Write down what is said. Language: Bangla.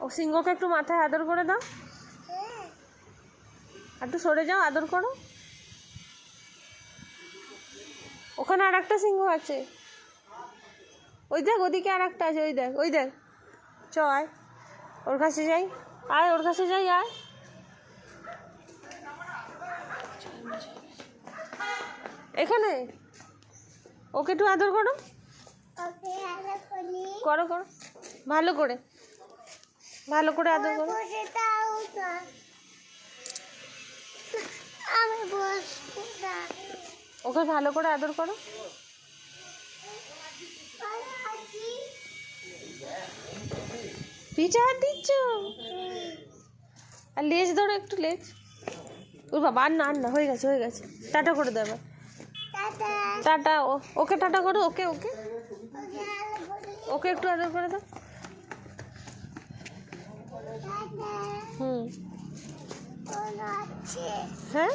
ও সিংহকে একটু মাথায় আদর করে দাও, একটু সরে যাও, আদর করো। ওখানে আর একটা সিংহ আছে, ওই দেখ ওদিকে আর একটা আছে, ওই দেখ ওই দেখ। চ আয় ওর কাছে যাই, আয় ওর কাছে যাই, আয়। এখানে ওকে একটু আদর করো, করো করো, ভালো করে, ভালো করে আদর করো। ওকে ভালো করে আদর করো। পিঠে হাত দিচ্ছ, আর লেজ ধরো একটু, লেজ। ওর বাবা আর না, আর না, হয়ে গেছে হয়ে গেছে। টাটা করে দেবে, টাটা। ওকে টাটা করো, ওকে ওকে ওকে একটু আদর করে দাও। হুম, হ্যাঁ।